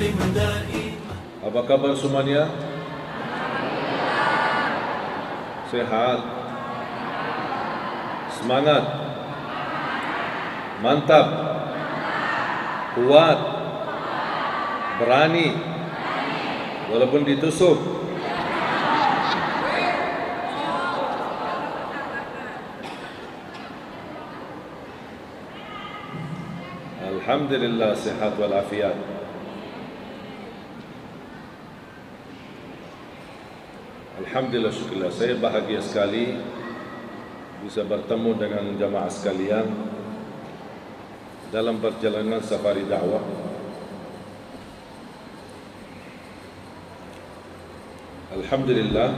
مسلم دائما. Apa kabar semuanya? Sehat? Semangat? Mantap? Kuat? Berani? Walaupun ditusuk? Alhamdulillah sehat walafiat. Alhamdulillah, syukurlah. Saya bahagia sekali bisa bertemu dengan jamaah sekalian dalam perjalanan safari dakwah. Alhamdulillah,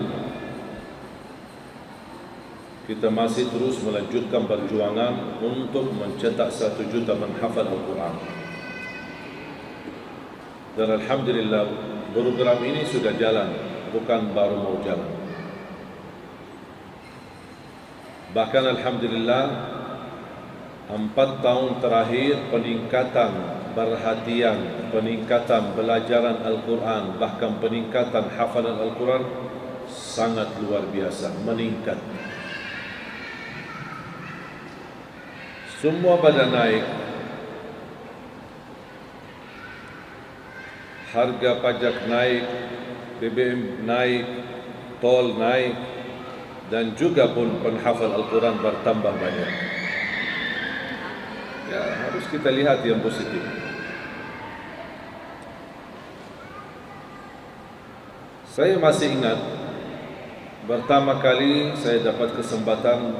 kita masih terus melanjutkan perjuangan untuk mencetak 1 juta menghafal Al-Quran. Dan Alhamdulillah, program ini sudah jalan, bukan baru mau jalan. Bahkan Alhamdulillah, 4 tahun terakhir peningkatan perhatian, peningkatan belajaran Al-Quran, bahkan peningkatan hafalan Al-Quran sangat luar biasa, meningkat. Semua pada naik, harga pajak naik, BBM naik, tol naik, dan juga pun penghafal Al-Quran bertambah banyak. Ya, harus kita lihat yang positif. Saya masih ingat pertama kali saya dapat kesempatan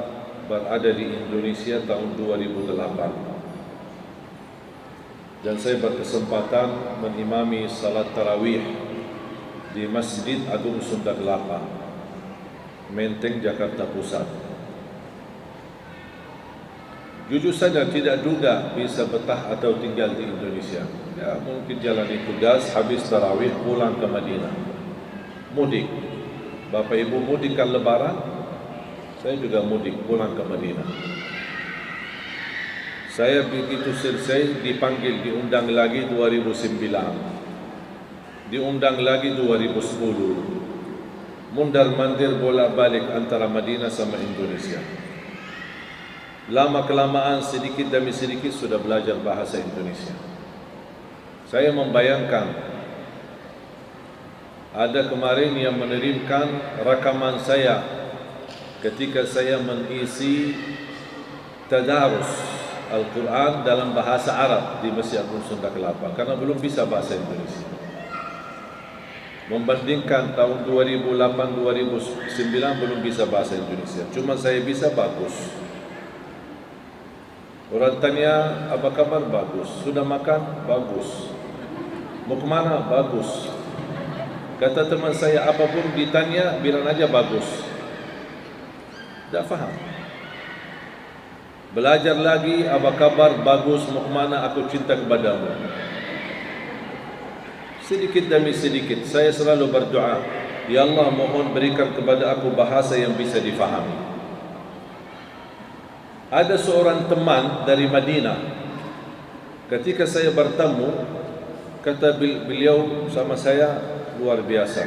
berada di Indonesia tahun 2008, dan saya berkesempatan mengimami salat tarawih di Masjid Agung Sunda Kelapa, Menteng, Jakarta Pusat. Jujur saja tidak duga bisa betah atau tinggal di Indonesia. Ya, mungkin jalani tugas, habis tarawih pulang ke Madinah, mudik. Bapak Ibu mudik kan Lebaran, saya juga mudik pulang ke Madinah. Saya begitu selesai dipanggil, diundang lagi 2009, diundang lagi 2010, mundar-mandir bolak-balik antara Madinah sama Indonesia. Lama-kelamaan, sedikit demi sedikit sudah belajar bahasa Indonesia. Saya membayangkan ada kemarin yang mengirimkan rakaman saya ketika saya mengisi tadarus Al-Quran dalam bahasa Arab di Masjid Agung Sunda Kelapa, karena belum bisa bahasa Indonesia. Membandingkan tahun 2008-2009 belum bisa bahasa Indonesia, cuma saya bisa bagus. Orang tanya, apa kabar? Bagus. Sudah makan? Bagus. Mau kemana? Bagus. Kata teman saya, apapun ditanya, bilang aja bagus. Tak faham. Belajar lagi, apa kabar? Bagus. Mau kemana? Aku cinta kepadamu. Sedikit demi sedikit saya selalu berdoa, ya Allah, mohon berikan kepada aku bahasa yang bisa difahami. Ada seorang teman dari Madinah, ketika saya bertemu, kata beliau sama saya, luar biasa,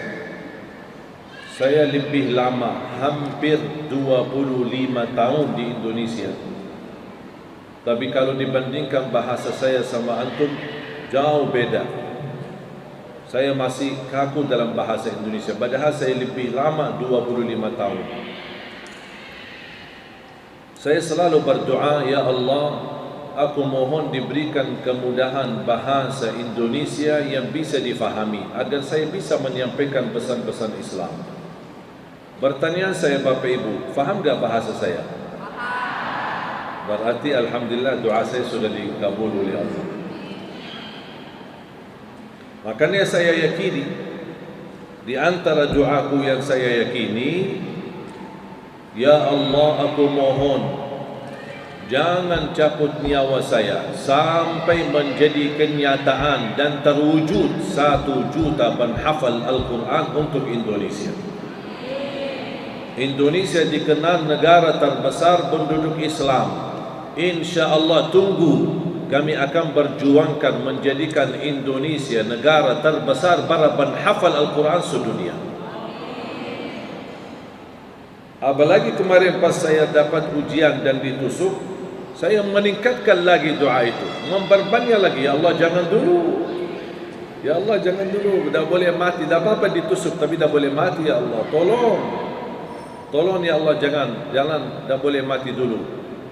saya lebih lama, hampir 25 tahun di Indonesia, tapi kalau dibandingkan bahasa saya sama antum, jauh beda. Saya masih kaku dalam bahasa Indonesia, padahal saya lebih lama 25 tahun. Saya selalu berdoa, ya Allah, aku mohon diberikan kemudahan bahasa Indonesia yang bisa difahami, agar saya bisa menyampaikan pesan-pesan Islam. Pertanyaan saya, Bapak Ibu, faham gak bahasa saya? Berarti Alhamdulillah doa saya sudah dikabul oleh Allah. Makanya saya yakini, di antara doaku yang saya yakini, ya Allah, aku mohon jangan cabut nyawa saya sampai menjadi kenyataan dan terwujud 1 juta penghafal Al-Quran untuk Indonesia. Indonesia dikenal negara terbesar penduduk Islam. Insya Allah tunggu kami akan berjuangkan menjadikan Indonesia negara terbesar para penghafal Al-Quran sedunia. Apalagi kemarin pas saya dapat ujian dan ditusuk, saya meningkatkan lagi doa itu, memperbanyak lagi. Ya Allah jangan dulu, ya Allah jangan dulu, dah boleh mati, dah apa-apa ditusuk tapi dah boleh mati. Ya Allah tolong ya Allah, jangan dah boleh mati dulu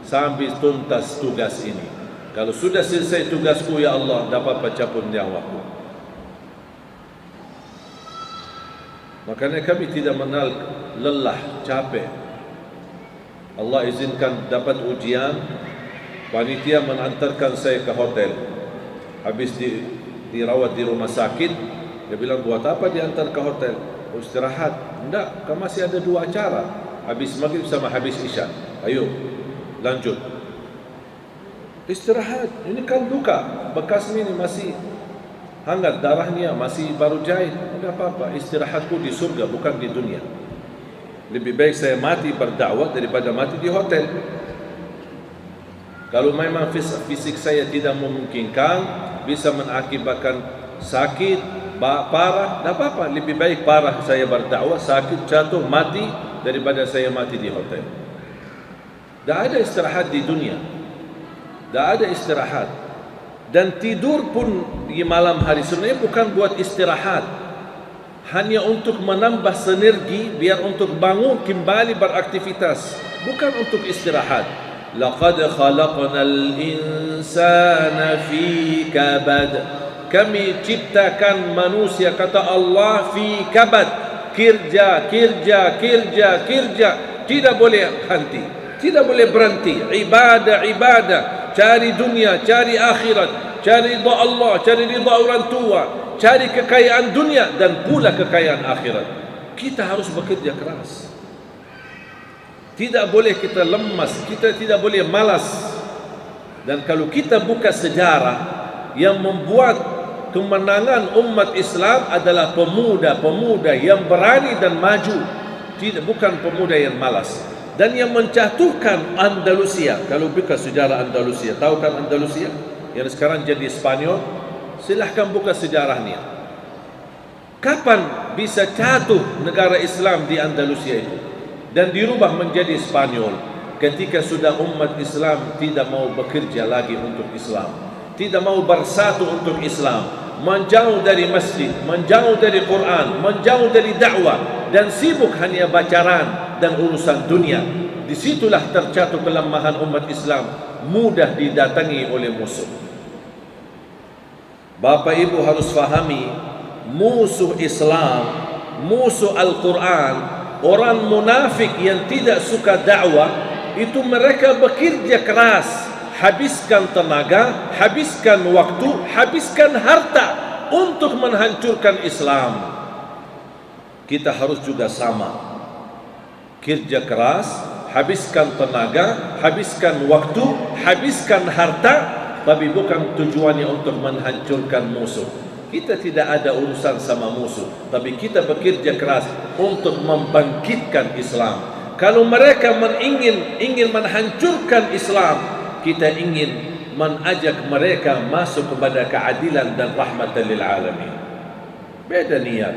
sampai tuntas tugas ini. Kalau sudah selesai tugasku ya Allah, dah apa-apa cabut nyawaku. Makanya kami tidak mengenal lelah, capek. Allah izinkan dapat ujian, panitia mengantarkan saya ke hotel. Habis dirawat di rumah sakit, dia bilang, buat apa diantar ke hotel? Istirahat. Enggak, kan masih ada 2 acara, habis maghrib sama habis isya. Ayo lanjut istirahat. Ini kan luka, bekas ini masih hangat, darahnya masih baru jahit. Tidak apa-apa, istirahatku di surga bukan di dunia. Lebih baik saya mati berdakwah daripada mati di hotel. Kalau memang fisik saya tidak memungkinkan, bisa mengakibatkan sakit parah, tidak apa-apa. Lebih baik parah saya berdakwah, sakit, jatuh, mati, daripada saya mati di hotel. Tidak ada istirahat di dunia, tidak ada istirahat. Dan tidur pun di malam hari sebenarnya bukan buat istirahat, hanya untuk menambah sinergi biar untuk bangun kembali beraktivitas, bukan untuk istirahat. Laqad khalaqnal insana fi kabad. Kami ciptakan manusia, kata Allah, fi kabad, kerja, tidak boleh henti, tidak boleh berhenti. Ibadah, cari dunia, cari akhirat, cari ridha Allah, cari ridha orang tua, cari kekayaan dunia dan pula kekayaan akhirat. Kita harus bekerja keras. Tidak boleh kita lemas, kita tidak boleh malas. Dan kalau kita buka sejarah, yang membuat kemenangan umat Islam adalah pemuda-pemuda yang berani dan maju, bukan pemuda yang malas. Dan yang menjatuhkan Andalusia, kalau buka sejarah Andalusia, tahu kan Andalusia yang sekarang jadi Spanyol? Silahkan buka sejarahnya. Kapan bisa jatuh negara Islam di Andalusia itu dan dirubah menjadi Spanyol? Ketika sudah umat Islam tidak mau bekerja lagi untuk Islam, tidak mau bersatu untuk Islam, menjauh dari masjid, menjauh dari Quran, menjauh dari dakwah, dan sibuk hanya bacaran dan urusan dunia. Disitulah terjatuh kelemahan umat Islam, mudah didatangi oleh musuh. Bapak Ibu harus fahami, musuh Islam, musuh Al-Quran, orang munafik yang tidak suka dakwah, itu mereka bekerja keras, habiskan tenaga, habiskan waktu, habiskan harta untuk menghancurkan Islam. Kita harus juga sama, kerja keras, habiskan tenaga, habiskan waktu, habiskan harta, tapi bukan tujuannya untuk menghancurkan musuh. Kita tidak ada urusan sama musuh, tapi kita bekerja keras untuk membangkitkan Islam. Kalau mereka ingin menghancurkan Islam, kita ingin mengajak mereka masuk kepada keadilan dan rahmatan lil alamin. Beda niat.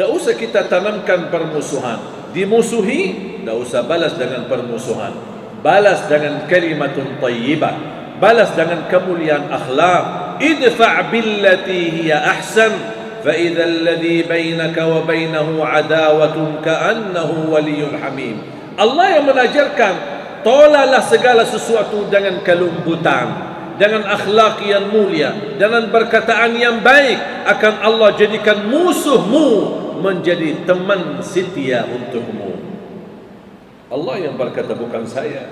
Tak usah kita tanamkan permusuhan. Dimusuhi, tak usah balas dengan permusuhan. Balas dengan kalimatun tayyibah, balas dengan kemuliaan akhlak. Idfa' billati hiya ahsan, fa idza alladhi bainaka wa bainahu adawatun ka'annahu waliyyun hamim. Allah yang mengajarkan, tolaklah segala sesuatu dengan kelembutan, dengan akhlak yang mulia, dengan perkataan yang baik, akan Allah jadikan musuhmu menjadi teman setia untukmu. Allah yang berkata, bukan saya.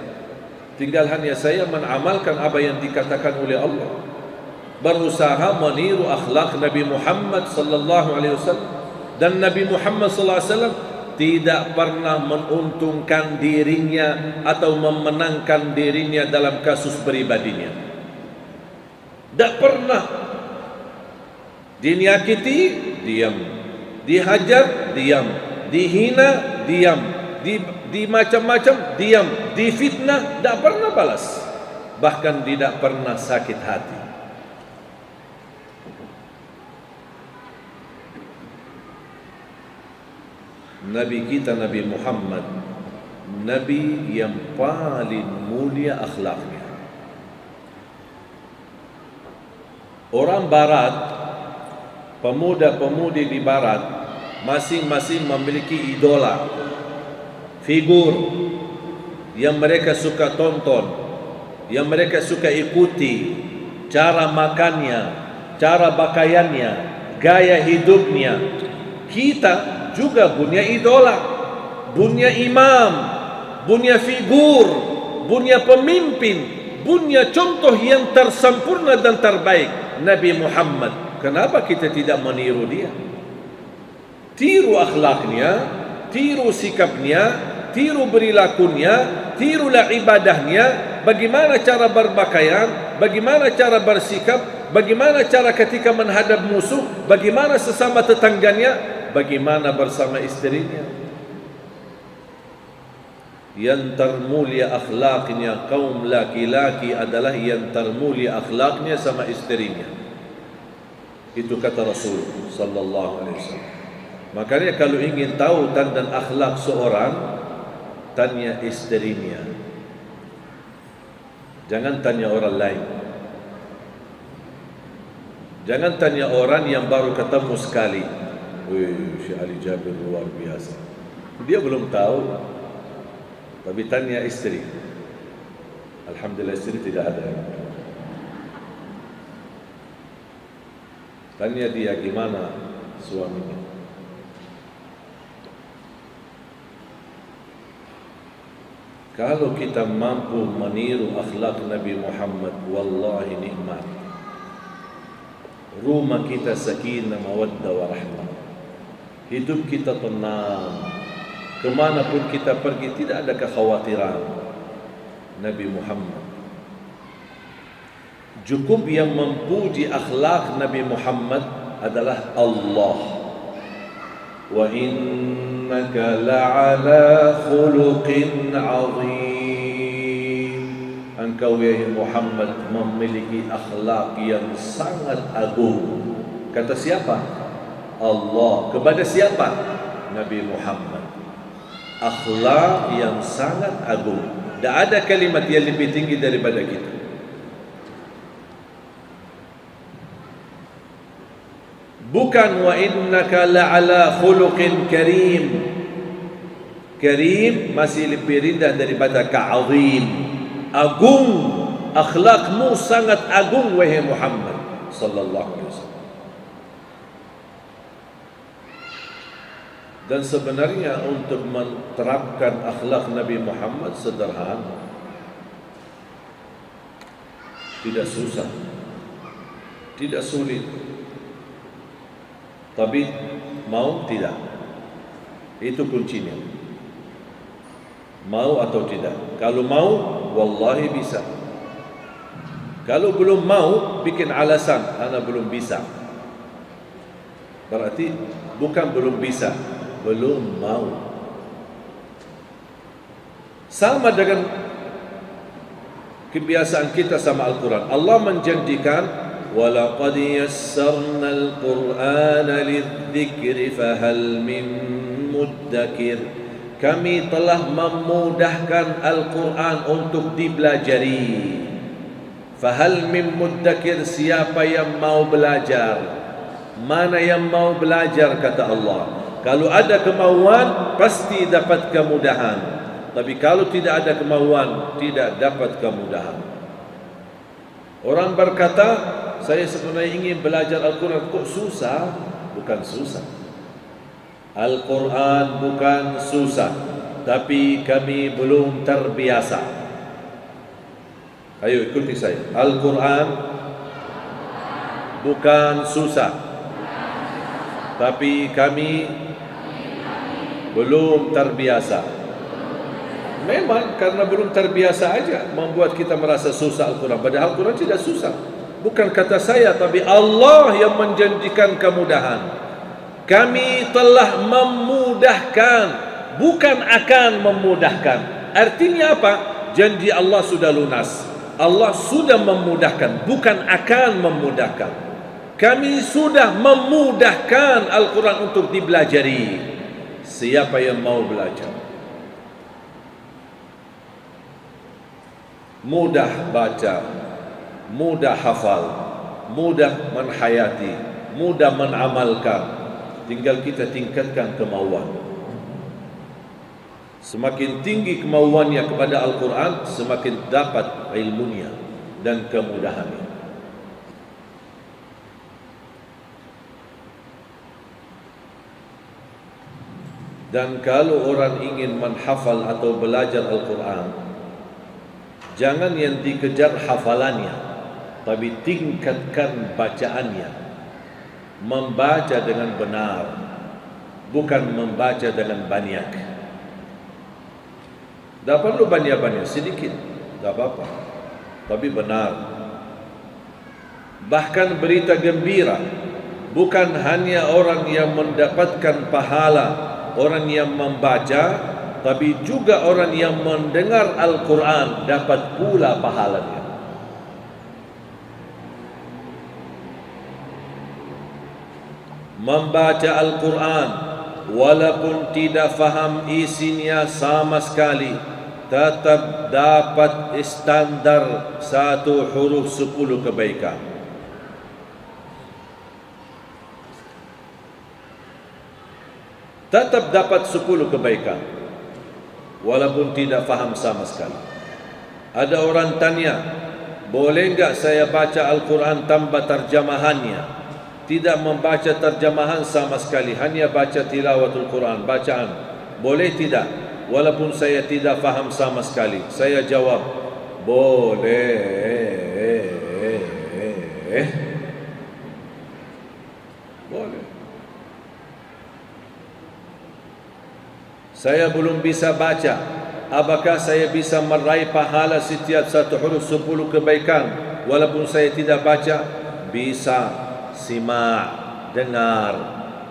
Tinggal hanya saya mengamalkan apa yang dikatakan oleh Allah, berusaha meniru akhlak Nabi Muhammad sallallahu alaihi wasallam. Dan Nabi Muhammad sallallahu alaihi wasallam tidak pernah menguntungkan dirinya atau memenangkan dirinya dalam kasus pribadinya. Tak pernah. Dinyakiti, diam. Dihajar, diam. Dihina, diam. Di macam-macam, diam. Difitnah, tak pernah balas. bahkan tidak pernah sakit hati. Nabi kita Nabi Muhammad, Nabi yang paling mulia akhlaknya. Orang Barat, pemuda-pemudi di Barat, masing-masing memiliki idola, figur yang mereka suka tonton, yang mereka suka ikuti, cara makannya, cara pakaiannya, gaya hidupnya. Kita juga punya idola, punya imam, punya figur, punya pemimpin, punya contoh yang tersempurna dan terbaik, Nabi Muhammad. Kenapa kita tidak meniru dia? Tiru akhlaknya, tiru sikapnya, tiru perilakunya, tirulah ibadahnya, bagaimana cara berpakaian, bagaimana cara bersikap, bagaimana cara ketika menghadap musuh, bagaimana sesama tetangganya, bagaimana bersama istrinya. Yang termulia akhlaknya kaum laki-laki adalah yang termulia akhlaknya sama istrinya. Itu kata Rasul sallallahu alaihi wasallam. Makanya kalau ingin tahu tanda akhlak seorang, tanya istrinya. Jangan tanya orang lain. Jangan tanya orang yang baru ketemu sekali. Wih, Syekh Ali Jabir luar biasa. Dia belum tahu. Tapi tanya istri. Alhamdulillah istri tidak ada. Tanya dia gimana suaminya. Kalau kita mampu meniru akhlak Nabi Muhammad, wallahi nikmat. Rumah kita sakinah, mawaddah, warahmah. Hidup kita tenang. Kemanapun kita pergi tidak ada kekhawatiran. Nabi Muhammad. Cukup yang memuji akhlak Nabi Muhammad adalah Allah. Wa innaka la'ala khuluqin 'azim. Engkau ya Muhammad memiliki akhlak yang sangat agung. Kata siapa? Allah. Kepada siapa? Nabi Muhammad. Akhlak yang sangat agung. Tak ada kalimat yang lebih tinggi daripada kita. Bukan wa innaka la'ala khuluqin karim. Karim masih lebih rendah daripada ka'azim. Agung. Akhlakmu sangat agung wahai Muhammad sallallahu alaihi wasallam. Dan sebenarnya untuk menerapkan akhlak Nabi Muhammad sederhana. Tidak susah. Tidak sulit. Tapi mau tidak. Itu kuncinya. Mau atau tidak. Kalau mau, wallahi bisa. Kalau belum mau, bikin alasan, ana belum bisa. Berarti bukan belum bisa, belum mau. Sama dengan kebiasaan kita sama Al-Quran. Allah menjanjikan, وَلَقَدْ يَسَّرْنَا الْقُرْآنَ لِلذِّكْرِ فَهَلْ مِن مُدَّكِرٍ. Kami telah memudahkan Al-Quran untuk dipelajari. Fahal min muddakir, siapa yang mau belajar? Mana yang mau belajar, kata Allah. Kalau ada kemauan, pasti dapat kemudahan. Tapi kalau tidak ada kemauan, tidak dapat kemudahan. Orang berkata, saya sebenarnya ingin belajar Al-Quran. Kok susah? Bukan susah. Al-Quran bukan susah, tapi kami belum terbiasa. Ayo ikuti saya. Al-Quran bukan susah, tapi kami belum terbiasa. Memang karena belum terbiasa aja membuat kita merasa susah Al-Quran. Padahal Al-Quran tidak susah. Bukan kata saya, tapi Allah yang menjanjikan kemudahan. Kami telah memudahkan, bukan akan memudahkan. Artinya apa? Janji Allah sudah lunas. Allah sudah memudahkan, bukan akan memudahkan. Kami sudah memudahkan Al-Quran untuk dibelajari. Siapa yang mau belajar, mudah baca, mudah hafal, mudah menhayati, mudah mengamalkan. Tinggal kita tingkatkan kemauan. Semakin tinggi kemauannya kepada Al-Quran, semakin dapat ilmunya dan kemudahannya. Dan kalau orang ingin menghafal atau belajar Al-Quran, jangan yang dikejar hafalannya, tapi tingkatkan bacaannya. Membaca dengan benar, bukan membaca dengan banyak. Tak perlu banyak-banyak, sedikit, tak apa-apa, tapi benar. Bahkan berita gembira, bukan hanya orang yang mendapatkan pahala, orang yang membaca, tapi juga orang yang mendengar Al-Quran dapat pula pahalanya. Membaca Al-Quran walaupun tidak faham isinya sama sekali, tetap dapat standar 1 huruf 10 kebaikan. Tetap dapat 10 kebaikan walaupun tidak faham sama sekali. Ada orang tanya, boleh enggak saya baca Al-Quran tanpa terjemahannya? Tidak membaca terjemahan sama sekali, hanya baca tilawatul Quran, bacaan. Boleh tidak? Walaupun saya tidak faham sama sekali. Saya jawab, boleh. Boleh. Saya belum bisa baca. Apakah saya bisa meraih pahala setiap 1 huruf 10 kebaikan walaupun saya tidak baca? Bisa. Simak, dengar.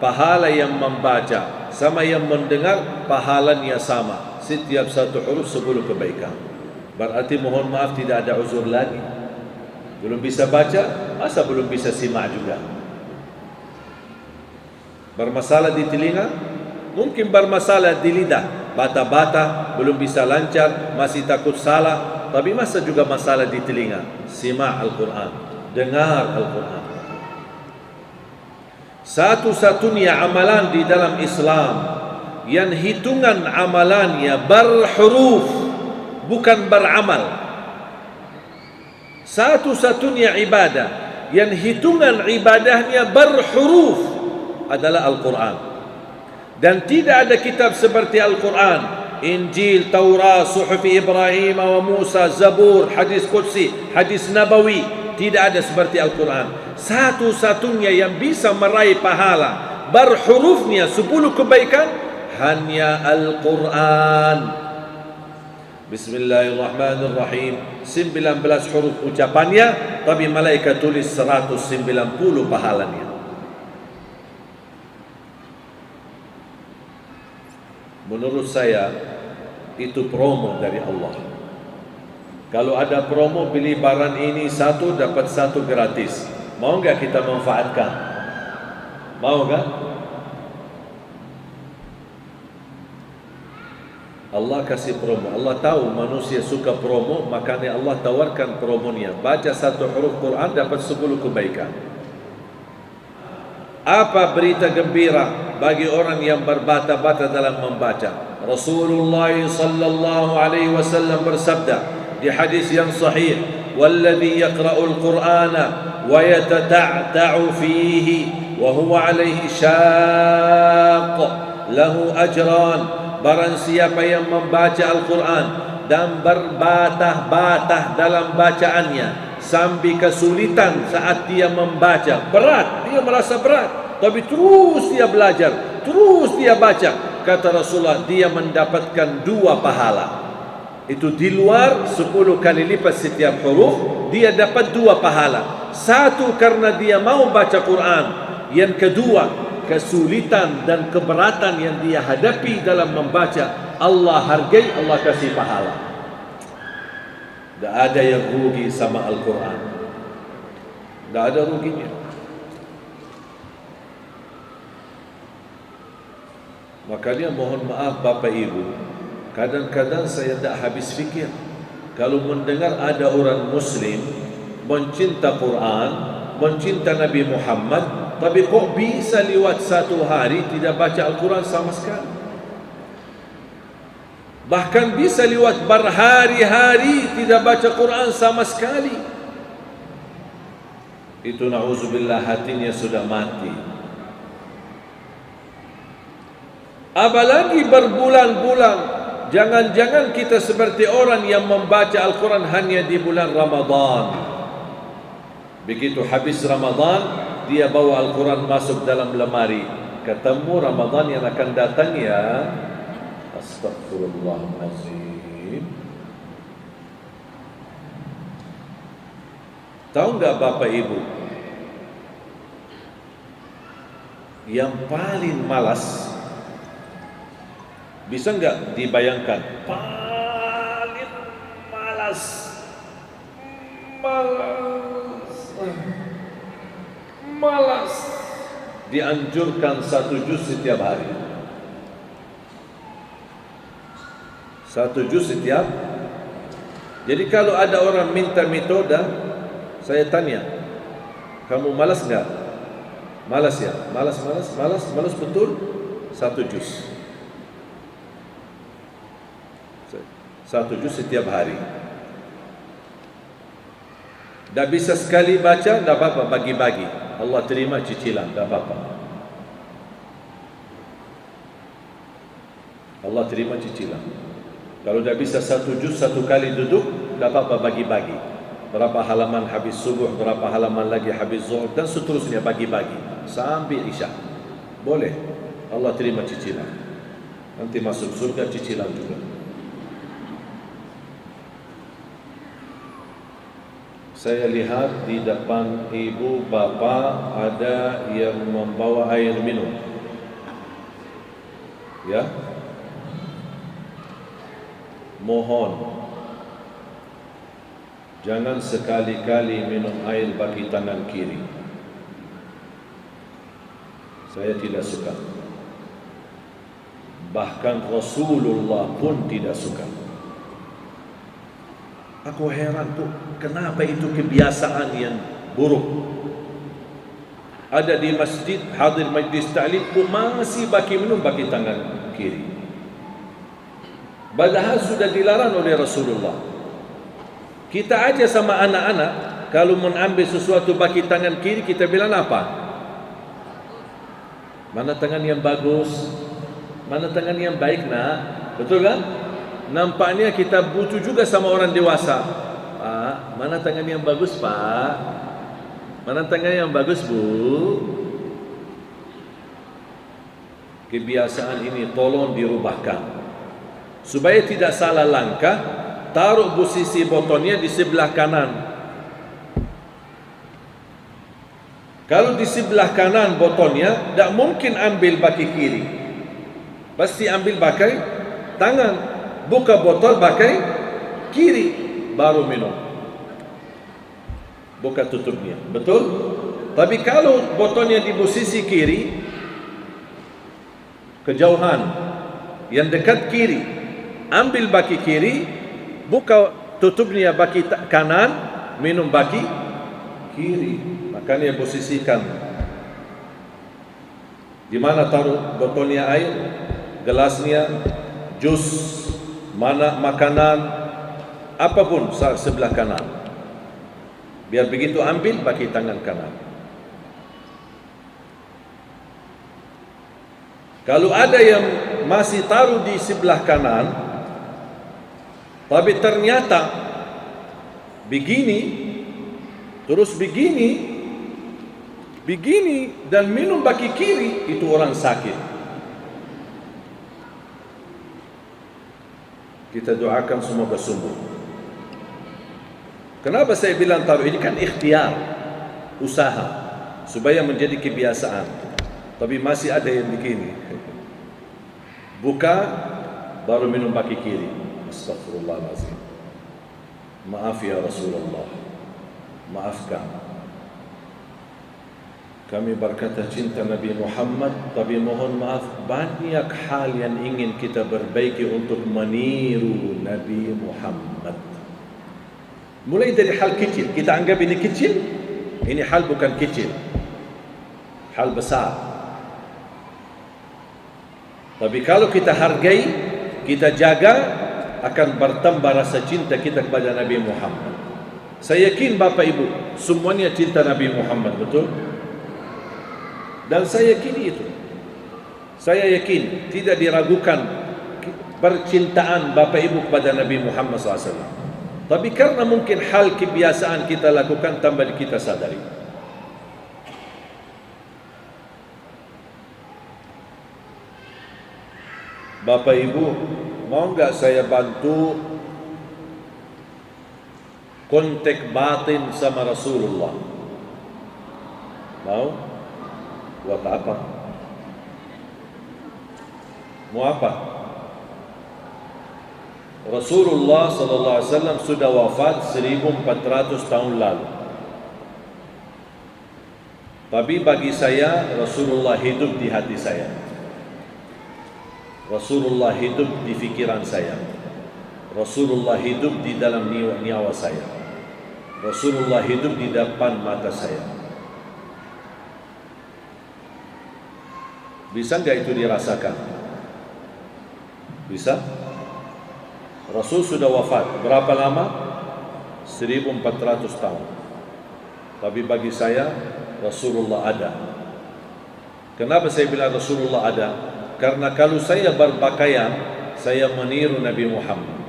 Pahala yang membaca sama yang mendengar, pahalanya sama. Setiap 1 huruf 10 kebaikan. Berarti mohon maaf tidak ada uzur lagi. Belum bisa baca, masa belum bisa simak juga? Bermasalah di telinga, mungkin bermasalah di lidah, bata-bata, belum bisa lancar, masih takut salah, tapi masa juga masalah di telinga? Simak Al-Quran, dengar Al-Quran. Satu-satunya amalan di dalam Islam yang hitungan amalannya berhuruf, bukan beramal. Satu-satunya ibadah yang hitungan ibadahnya berhuruf adalah Al-Quran. Dan tidak ada kitab seperti Al-Quran. Injil, Taurat, Suhuf Ibrahim wa Musa, Zabur, hadis Qudsi, hadis Nabawi. Tidak ada seperti Al-Quran. Satu-satunya yang bisa meraih pahala berhurufnya 10 kebaikan hanya Al-Quran. Bismillahirrahmanirrahim, 19 huruf ucapannya, tapi malaikat tulis 190 pahalanya. Menurut saya itu promo dari Allah. Kalau ada promo, beli barang ini 1 dapat 1 gratis, mau enggak kita manfaatkan? Mau enggak? Allah kasih promo. Allah tahu manusia suka promo, makanya Allah tawarkan promonya. Baca 1 huruf Quran dapat 10 kebaikan. Apa berita gembira bagi orang yang berbata-bata dalam membaca? Rasulullah sallallahu alaihi wasallam bersabda di hadis yang sahih, "Walladhi yaqra'ul Qur'ana wa yatata'ta'u fihi wa huwa alaihi syaq lahu ajran." Barang siapa yang membaca Al-Quran dan berbatah-batah dalam bacaannya sampai kesulitan saat dia membaca, berat, dia merasa berat, tapi terus dia belajar, terus dia baca, kata Rasulullah, dia mendapatkan 2 pahala. Itu di luar 10 kali lipat setiap huruf, dia dapat 2 pahala. 1 karena dia mau baca Quran, yang kedua kesulitan dan keberatan yang dia hadapi dalam membaca, Allah hargai, Allah kasih pahala. Tidak ada yang rugi sama Al-Quran. Tidak ada ruginya. Makanya mohon maaf Bapak Ibu, kadang-kadang saya tidak habis fikir kalau mendengar ada orang Muslim mencinta Quran, mencinta Nabi Muhammad, tapi kok bisa lewat satu hari tidak baca Al-Quran sama sekali. Bahkan bisa lewat berhari-hari tidak baca Quran sama sekali. Itu na'udzubillah, hatinya sudah mati. Apalagi berbulan-bulan. Jangan-jangan kita seperti orang yang membaca Al-Quran hanya di bulan Ramadan. Begitu habis Ramadan, dia bawa Al-Quran masuk dalam lemari. Ketemu Ramadan yang akan datang, ya Astagfirullahaladzim. Tahu nggak Bapak Ibu, yang paling malas, bisa nggak dibayangkan? Paling malas, malas. Dianjurkan 1 juz setiap hari. 1 juz setiap. Jadi kalau ada orang minta metode, saya tanya, kamu malas nggak? Malas ya? Malas betul? 1 juz. 1 juz setiap hari. Dah bisa sekali baca, tak apa-apa, bagi-bagi. Allah terima cicilan, tak apa-apa. Allah terima cicilan. Kalau dah bisa 1 juz 1 kali duduk, tak apa-apa, bagi-bagi. Berapa halaman habis subuh, berapa halaman lagi habis zuhur, dan seterusnya bagi-bagi sampai isya. Boleh. Allah terima cicilan. Nanti masuk surga cicilan juga. Saya lihat di depan ibu bapa ada yang membawa air minum. Ya. Mohon jangan sekali-kali minum air bagi tangan kiri. Saya tidak suka. Bahkan Rasulullah pun tidak suka. Aku heran tuh, kenapa itu kebiasaan yang buruk. Ada di masjid, hadir majlis ta'lim, masih bagi minum bagi tangan kiri. Padahal sudah dilarang oleh Rasulullah. Kita aja sama anak-anak, kalau mengambil sesuatu bagi tangan kiri, kita bilang apa? Mana tangan yang bagus? Mana tangan yang baik, nak? Betul kan? Nampaknya kita butuh juga sama orang dewasa. Pak, mana tangan yang bagus, Pak? Mana tangan yang bagus, Bu? Kebiasaan ini tolong dirubahkan. Supaya tidak salah langkah, taruh posisi botolnya di sebelah kanan. Kalau di sebelah kanan botolnya, tak mungkin ambil bagi kiri. Pasti ambil pakai tangan. Buka botol pakai kiri, baru minum. Buka tutupnya, betul? Tapi kalau botolnya di posisi kiri, kejauhan, yang dekat kiri, ambil baki kiri, buka tutupnya baki kanan, minum baki kiri. Makanya posisikan. Di mana taruh botolnya air, gelasnya, jus, mana makanan, apapun sebelah kanan. Biar begitu ambil bagi tangan kanan. Kalau ada yang masih taruh di sebelah kanan, tapi ternyata begini, terus begini dan minum bagi kiri, itu orang sakit. Kita doakan semua bersembuh. Kenapa saya bilang taruh? Ini kan ikhtiar, usaha, supaya menjadi kebiasaan. Tapi masih ada yang begini. Buka, baru minum baki kiri. Astagfirullahaladzim. maaf ya Rasulullah, maafkan. Kami berkata cinta Nabi Muhammad, tapi mohon maaf, banyak hal yang ingin kita perbaiki untuk meniru Nabi Muhammad. Mulai dari hal kecil, kita anggap ini kecil, ini hal bukan kecil, hal besar. Tapi kalau kita hargai, kita jaga, akan bertambah rasa cinta kita kepada Nabi Muhammad. Saya yakin Bapak Ibu semuanya cinta Nabi Muhammad, betul? Dan saya yakini itu. Saya yakin tidak diragukan percintaan Bapak Ibu kepada Nabi Muhammad SAW. Tapi karena mungkin hal kebiasaan kita lakukan, tambah kita sadari. Bapak Ibu, mau enggak saya bantu kontak batin sama Rasulullah? Mau? Buat apa? Mau apa? Rasulullah sallallahu alaihi wasallam sudah wafat 1400 tahun lalu. Tapi bagi saya Rasulullah hidup di hati saya. Rasulullah hidup di fikiran saya. Rasulullah hidup di dalam nyawa saya. Rasulullah hidup di depan mata saya. Bisa enggak itu dirasakan? Bisa? Rasul sudah wafat. Berapa lama? 1400 tahun. Tapi bagi saya, Rasulullah ada. Kenapa saya bilang Rasulullah ada? Karena kalau saya berpakaian, saya meniru Nabi Muhammad.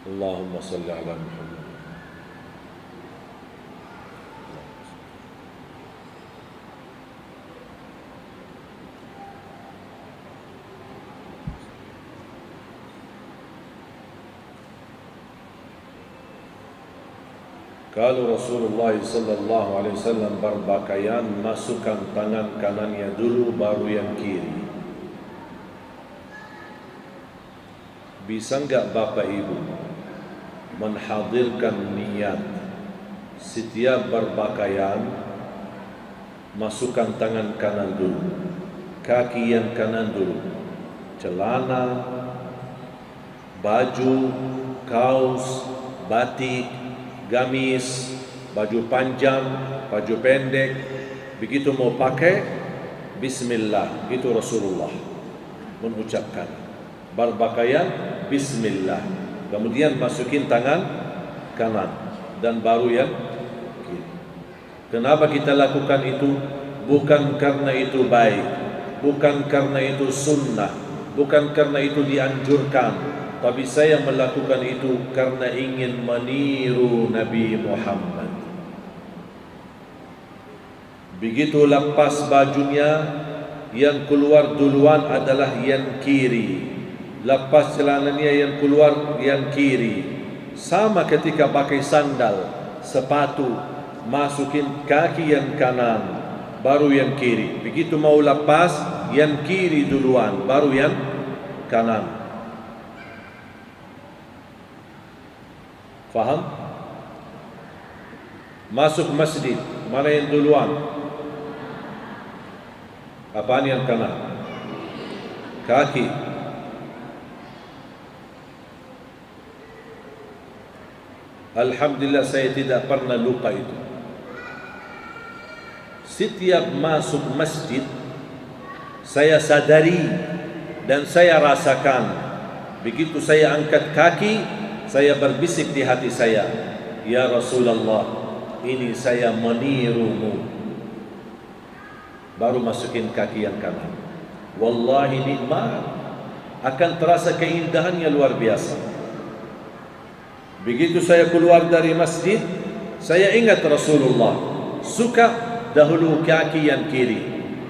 Allahumma salli ala Muhammad. Kalau Rasulullah sallallahu alaihi wasallam berpakaian, masukkan tangan kanannya dulu, baru yang kiri. Bisa enggak Bapak Ibu menhadirkan niat setiap berpakaian, masukkan tangan kanan dulu, kaki yang kanan dulu, celana, baju, kaos, batik, gamis, baju panjang, baju pendek, begitu mau pakai, Bismillah, itu Rasulullah mengucapkan. Berpakaian, Bismillah. Kemudian masukin tangan kanan dan baru yang kiri. Kenapa kita lakukan itu? Bukan karena itu baik, bukan karena itu sunnah, bukan karena itu dianjurkan, tapi saya melakukan itu karena ingin meniru Nabi Muhammad. Begitu lepas bajunya, yang keluar duluan adalah yang kiri. Lepas celananya yang keluar yang kiri. Sama ketika pakai sandal, sepatu, masukin kaki yang kanan, baru yang kiri. Begitu mau lepas, yang kiri duluan, baru yang kanan. Faham? Masuk masjid, mana yang duluan? Apaan yang kanan? Kaki. Alhamdulillah saya tidak pernah lupa itu. Setiap masuk masjid, saya sadari dan saya rasakan. Begitu saya angkat kaki, saya berbisik di hati saya, ya Rasulullah, ini saya menirumu. Baru masukin kaki yang kanan. Wallahi nikmat, akan terasa keindahannya luar biasa. Begitu saya keluar dari masjid, saya ingat Rasulullah suka dahulu kaki yang kiri.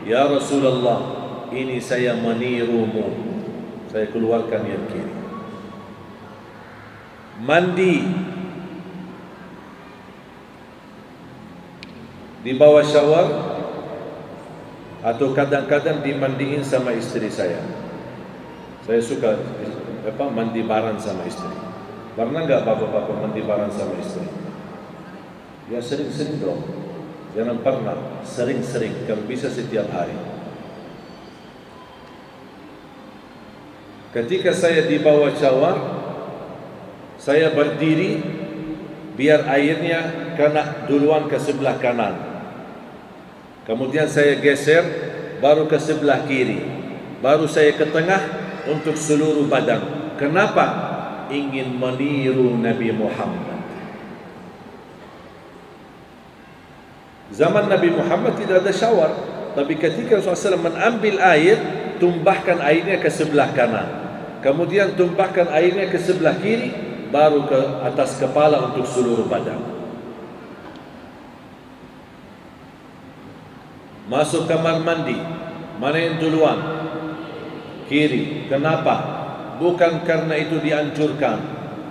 Ya Rasulullah, ini saya menirumu. Saya keluarkan yang kiri. Mandi, di bawah shower, atau kadang-kadang dimandiin sama istri saya. Saya suka mandi bareng sama istri. Pernah nggak bapak-bapak mandi bareng sama istri? Ya sering-sering dong. Jangan pernah, sering-sering. Kalau bisa setiap hari. Ketika saya di bawah shower, saya berdiri biar airnya kena duluan ke sebelah kanan. Kemudian saya geser baru ke sebelah kiri. Baru saya ke tengah untuk seluruh badan. Kenapa? Ingin meniru Nabi Muhammad. Zaman Nabi Muhammad tidak ada shower, tapi ketika Rasulullah SAW mengambil air, tumbahkan airnya ke sebelah kanan, kemudian tumbahkan airnya ke sebelah kiri, baru ke atas kepala untuk seluruh badan. Masuk kamar mandi, mana yang duluan? Kiri. Kenapa? Bukan karena itu dianjurkan,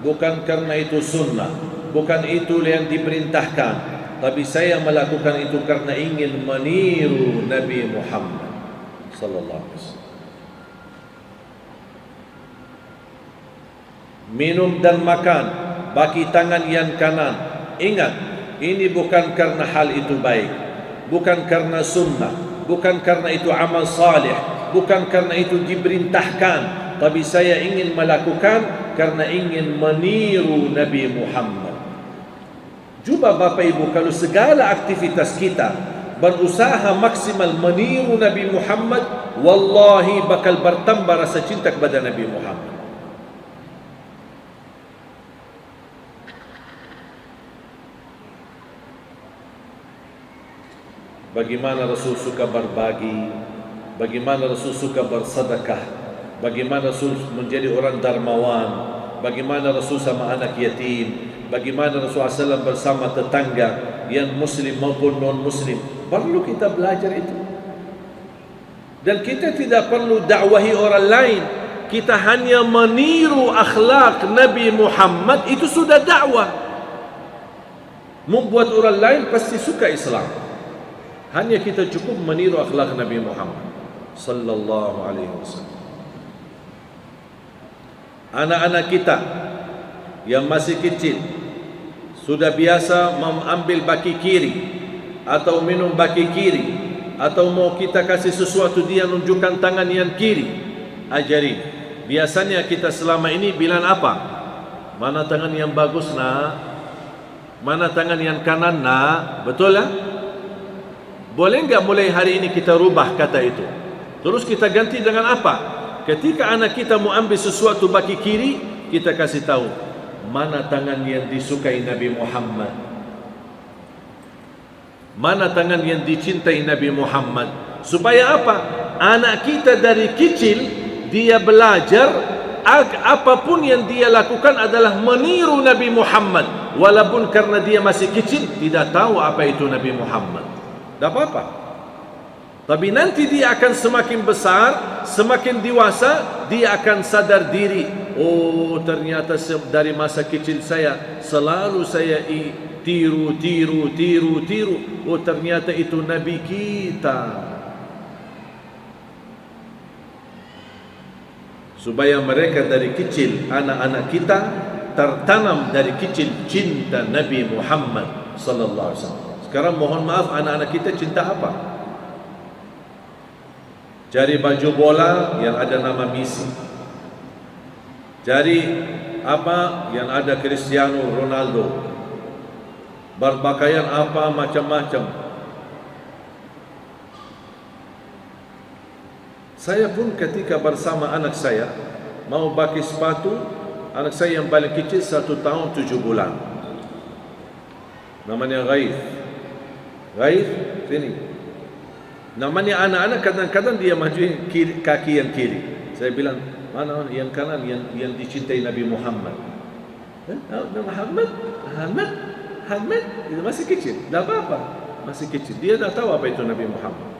bukan karena itu sunnah, bukan itu yang diperintahkan, tapi saya melakukan itu karena ingin meniru Nabi Muhammad sallallahu alaihi wasallam. Minum dan makan bagi tangan yang kanan. Ingat, ini bukan karena hal itu baik, bukan karena sunnah, bukan karena itu amal salih, bukan karena itu diperintahkan, tapi saya ingin melakukan karena ingin meniru Nabi Muhammad. Cuba Bapak Ibu, kalau segala aktivitas kita berusaha maksimal meniru Nabi Muhammad, wallahi bakal bertambah rasa cinta kepada Nabi Muhammad. Bagaimana Rasul suka berbagi, bagaimana Rasul suka bersedekah, bagaimana Rasul menjadi orang dermawan, bagaimana Rasul sama anak yatim, bagaimana Rasulullah SAW bersama tetangga yang muslim maupun non-muslim. Perlu kita belajar itu. Dan kita tidak perlu dakwahi orang lain, kita hanya meniru akhlak Nabi Muhammad, itu sudah dakwah. Membuat orang lain pasti suka Islam. Hanya kita cukup meniru akhlak Nabi Muhammad sallallahu alaihi wasallam. Anak-anak kita yang masih kecil sudah biasa mengambil baki kiri atau minum baki kiri, atau mau kita kasih sesuatu dia nunjukkan tangan yang kiri, ajari. Biasanya kita selama ini bilang apa? Mana tangan yang bagus nak? Mana tangan yang kanan nak? Betul lah? Boleh enggak mulai hari ini kita rubah kata itu? Terus kita ganti dengan apa? Ketika anak kita mau ambil sesuatu baki kiri, kita kasih tahu mana tangan yang disukai Nabi Muhammad, mana tangan yang dicintai Nabi Muhammad. Supaya apa? Anak kita dari kecil dia belajar apapun yang dia lakukan adalah meniru Nabi Muhammad, walaupun karena dia masih kecil tidak tahu apa itu Nabi Muhammad. Tak apa-apa. Tapi nanti dia akan semakin besar, semakin dewasa, dia akan sadar diri. Oh, ternyata dari masa kecil saya selalu saya tiru. Oh, ternyata itu Nabi kita. Supaya mereka dari kecil, anak-anak kita tertanam dari kecil cinta Nabi Muhammad sallallahu alaihi wasallam. Sekarang mohon maaf, anak-anak kita cinta apa? Cari baju bola yang ada nama Messi, cari apa yang ada Cristiano Ronaldo, berpakaian apa macam-macam. Saya pun ketika bersama anak saya mau pakai sepatu, anak saya yang paling kecil 1 tahun 7 bulan, namanya Ghaif, sini. Namanya anak-anak kadang-kadang dia maju kaki yang kiri. Saya bilang, mana yang kanan yang dicintai Nabi Muhammad? Muhammad? Itu masih kecil. Tak apa-apa, masih kecil. Dia dah tahu apa itu Nabi Muhammad.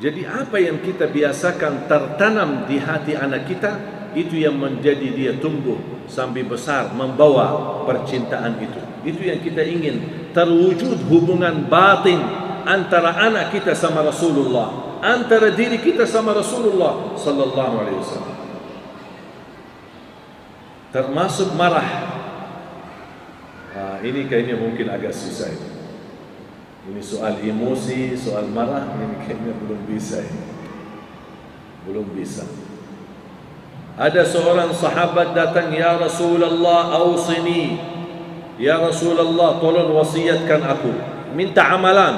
Jadi apa yang kita biasakan tertanam di hati anak kita, itu yang menjadi dia tumbuh sampai besar, membawa percintaan itu. Itu yang kita ingin, terwujud hubungan batin antara anak kita sama Rasulullah, antara diri kita sama Rasulullah sallallahu alaihi wasallam. Termasuk marah. Ini kayaknya mungkin agak susah ini. Ini soal emosi, soal marah, ini kayaknya belum bisa ini. Belum bisa. Ada seorang sahabat datang, "Ya Rasulullah, awsini." "Ya Rasulullah, tolong wasiatkan aku." Minta amalan.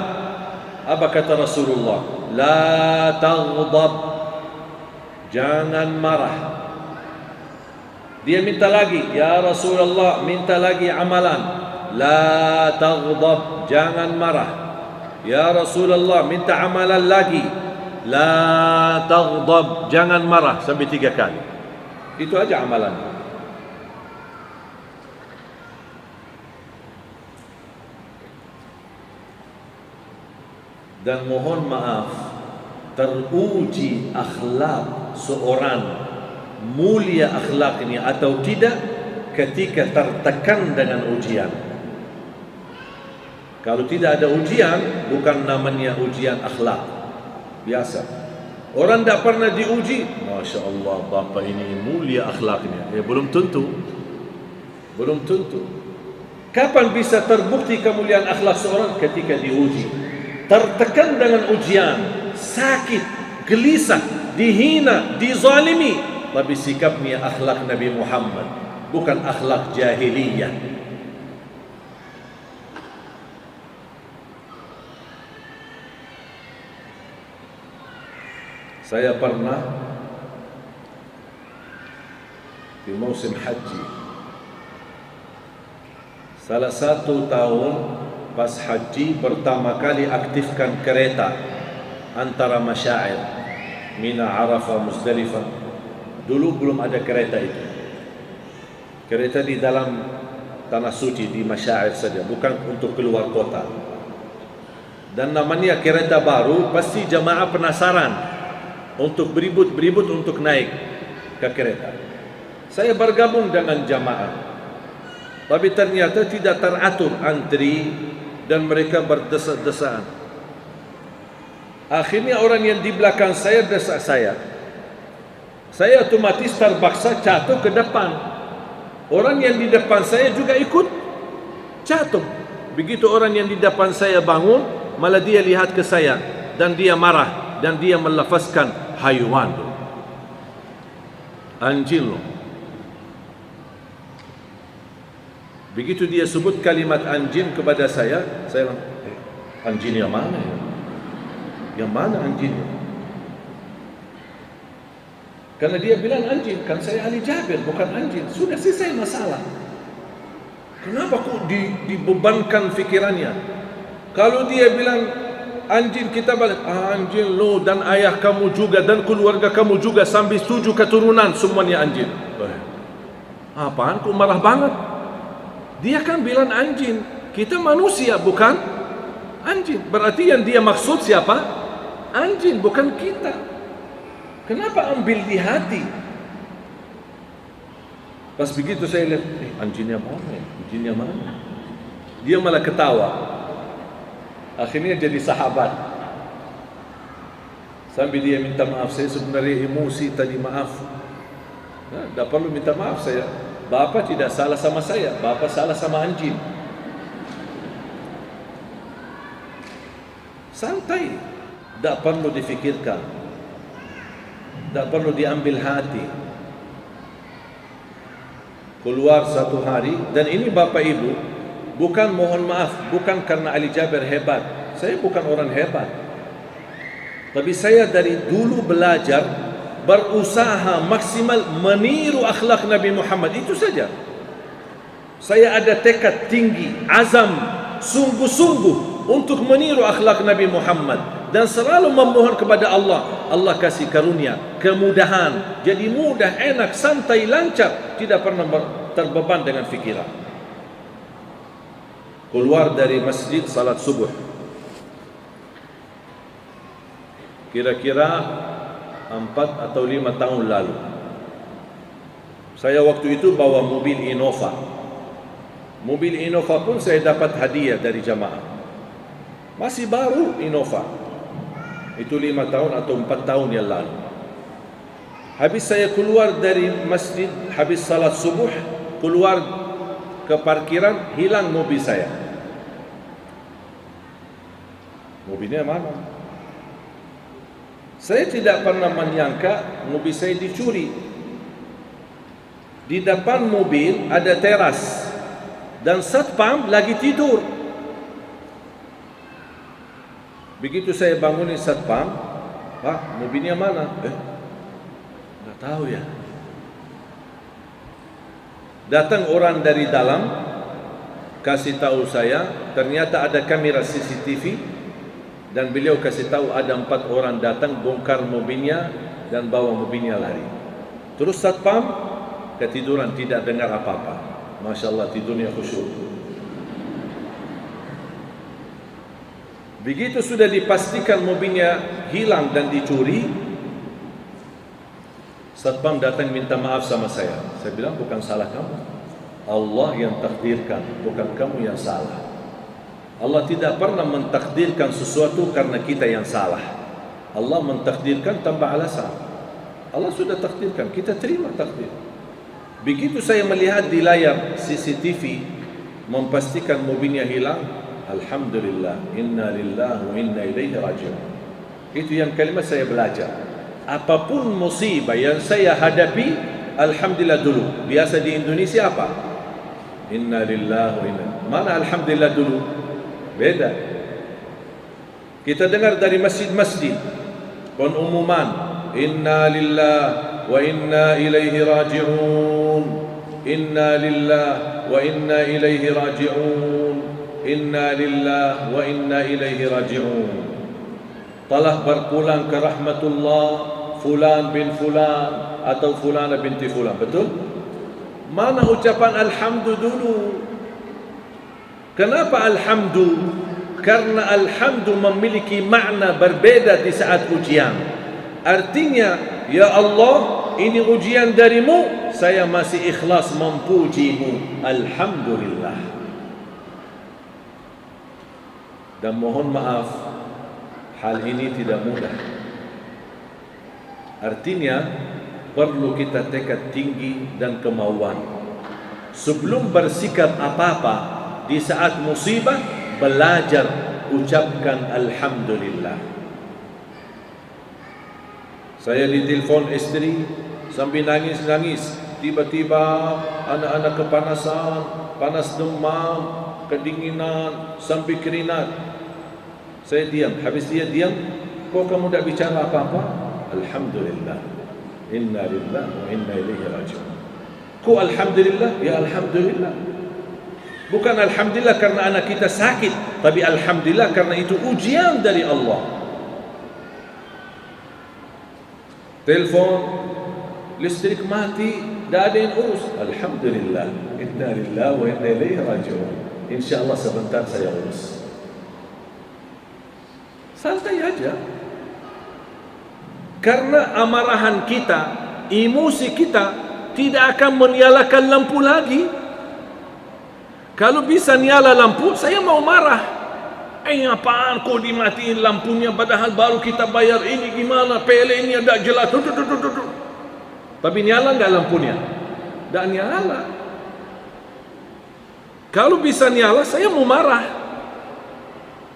Apa kata Rasulullah? "La taghdab." Jangan marah. Dia minta lagi, "Ya Rasulullah, minta lagi amalan." "La taghdab." Jangan marah. "Ya Rasulullah, minta amalan lagi." "La taghdab." Jangan marah, sampai 3 kali. Itu aja amalan. Dan mohon maaf, teruji akhlak seorang mulia akhlaknya atau tidak ketika tertekan dengan ujian. Kalau tidak ada ujian, bukan namanya ujian akhlak biasa. Orang tidak pernah diuji, Masya Allah, bapa ini mulia akhlaknya. Belum tentu. Belum tentu. Kapan bisa terbukti kemuliaan akhlak seorang? Ketika diuji, tertekan dengan ujian, sakit, gelisah, dihina, dizalimi, tapi sikapnya akhlak Nabi Muhammad, bukan akhlak jahiliyah. Saya pernah di musim haji, salah satu tahun pas haji pertama kali aktifkan kereta antara Masyair, Mina, Arafah, Muzdalifah. Dulu belum ada kereta itu. Kereta di dalam tanah suci di Masyair saja, bukan untuk keluar kota. Dan namanya kereta baru, pasti jamaah penasaran untuk beribut-beribut untuk naik ke kereta. Saya bergabung dengan jamaah, tapi ternyata tidak teratur antri dan mereka berdesak-desakan. Akhirnya orang yang di belakang saya desak saya. Saya otomatis terpaksa jatuh ke depan. Orang yang di depan saya juga ikut jatuh. Begitu orang yang di depan saya bangun, malah dia lihat ke saya dan dia marah dan dia melafazkan haywan, anjing lo. Begitu dia sebut kalimat anjing kepada saya bilang, anjing yang mana ya? Yang mana anjingnya? Karena dia bilang anjing, kan saya Ali Jabir, bukan anjing. Sudah selesai masalah. Kenapa kok dibebankan fikirannya? Kalau dia bilang anjing, kita balik, anjing lo dan ayah kamu juga dan keluarga kamu juga sampai 7 keturunan semuanya anjing. Apaan kok marah banget? Dia kan bilang anjing, kita manusia bukan anjing. Berarti yang dia maksud siapa? Anjing, bukan kita. Kenapa ambil di hati? Pas begitu saya lihat, anjingnya mana? Anjingnya mana? Dia malah ketawa. Akhirnya jadi sahabat. Sampai dia minta maaf, saya sebenarnya emosi tadi, maaf. Tak perlu minta maaf saya. Bapa tidak salah sama saya, bapa salah sama anjing. Santai, tak perlu difikirkan, tak perlu diambil hati. Keluar satu hari, dan ini bapak ibu, bukan mohon maaf, bukan karena Ali Jabir hebat. Saya bukan orang hebat, tapi saya dari dulu belajar, berusaha maksimal meniru akhlak Nabi Muhammad. Itu saja. Saya ada tekad tinggi, azam, sungguh-sungguh untuk meniru akhlak Nabi Muhammad dan selalu memohon kepada Allah. Allah kasih karunia, kemudahan, jadi mudah, enak, santai, lancar, tidak pernah terbeban dengan fikiran. Keluar dari masjid salat subuh, kira-kira 4 atau 5 tahun lalu. Saya waktu itu bawa mobil Innova. Mobil Innova pun saya dapat hadiah dari jamaah. Masih baru Innova. Itu 5 tahun atau 4 tahun yang lalu. Habis saya keluar dari masjid, habis salat subuh, keluar ke parkiran, hilang mobil saya. Mobilnya mana? Saya tidak pernah menyangka mobil saya dicuri. Di depan mobil ada teras dan satpam lagi tidur. Begitu saya bangunin satpam, "Pak, mobilnya mana?" Nggak tahu ya. Datang orang dari dalam, kasih tahu saya, ternyata ada kamera CCTV, dan beliau kasih tahu ada 4 orang datang, bongkar mobilnya dan bawa mobilnya lari. Terus satpam ketiduran, tidak dengar apa-apa. Masya Allah, tidurnya khusyuk. Begitu sudah dipastikan mobilnya hilang dan dicuri, satpam datang minta maaf sama saya. Saya bilang, bukan salah kamu, Allah yang takdirkan, bukan kamu yang salah. Allah tidak pernah mentakdirkan sesuatu karena kita yang salah. Allah mentakdirkan tanpa alasan. Allah sudah takdirkan, kita terima takdir. Begitu saya melihat di layar CCTV memastikan mobilnya hilang, alhamdulillah, inna lillahi wa inna ilaihi raji'un. Itu yang kalimat saya belajar. Apapun musibah yang saya hadapi, alhamdulillah dulu. Biasa di Indonesia apa? Inna lillahi wa inna. Mana alhamdulillah dulu? Beda. Kita dengar dari masjid-masjid pengumuman, inna lillahi wa inna ilaihi raji'un, inna lillahi wa inna ilaihi raji'un, inna lillahi wa inna ilaihi raji'un. Telah berpulang ke rahmatullah fulan bin fulan atau fulana binti fulan. Betul? Mana ucapan alhamdu dulu? Kenapa alhamdu? Karena alhamdu memiliki makna berbeda di saat ujian. Artinya, ya Allah, ini ujian darimu, saya masih ikhlas memujimu. Alhamdulillah. Dan mohon maaf, hal ini tidak mudah. Artinya, perlu kita tekad tinggi dan kemauan. Sebelum bersikap apa-apa di saat musibah, belajar ucapkan alhamdulillah. Saya ditelepon istri sambil nangis-nangis. Tiba-tiba anak-anak kepanasan, panas demam, kedinginan, sampai keringat. Saya diam. Habis dia diam, kok kamu tak bicara apa-apa? Alhamdulillah. Inna lillahi wa inna ilaihi raji'un. Kok alhamdulillah? Ya alhamdulillah. Bukan alhamdulillah karena anak kita sakit, tapi alhamdulillah karena itu ujian dari Allah. Telepon, listrik mati, tak ada yang urus. Alhamdulillah, inna lillahi wa inna ilaihi raji'un. InsyaAllah sebentar saya urus. Santai aja. Karena amarahan kita, emosi kita tidak akan menyalakan lampu lagi. Kalau bisa nyala lampu, saya mau marah. Apaan kau dimatiin lampunya padahal baru kita bayar ini, gimana PLN-nya tak jelas. Tapi nyala enggak lampunya? Tak nyala. Kalau bisa nyala, saya mau marah.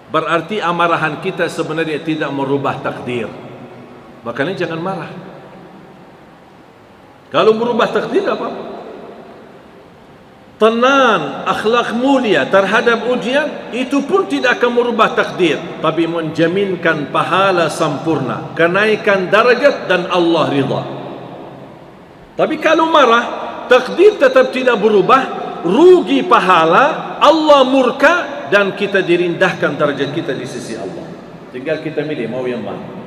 Berarti amarahan kita sebenarnya tidak merubah takdir. Makanya jangan marah. Kalau merubah takdir apa-apa. Tenang, akhlak mulia terhadap ujian, itu pun tidak akan merubah takdir, tapi menjaminkan pahala sempurna, kenaikan darajat dan Allah ridha. Tapi kalau marah, takdir tetap tidak berubah, rugi pahala, Allah murka, dan kita direndahkan darajat kita di sisi Allah. Tinggal kita milih mau yang mana.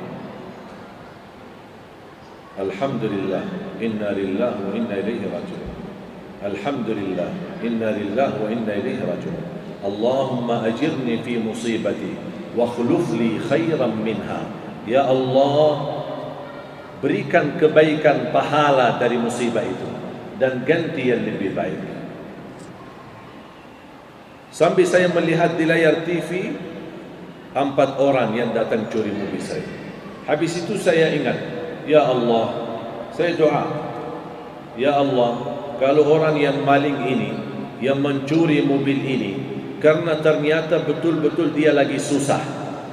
Alhamdulillah, inna lillahi wa inna ilaihi raji'un. Alhamdulillah, inna lillahi wa inna ilaihi raji'un. Allahumma ajirni fi musibati wa khuluf li khairan minha. Ya Allah, berikan kebaikan pahala dari musibah itu dan ganti yang lebih baik. Sambil saya melihat di layar TV 4 orang yang datang curi mobil saya. Habis itu saya ingat, ya Allah, saya doa, ya Allah, kalau orang yang maling ini, yang mencuri mobil ini, karena ternyata betul-betul dia lagi susah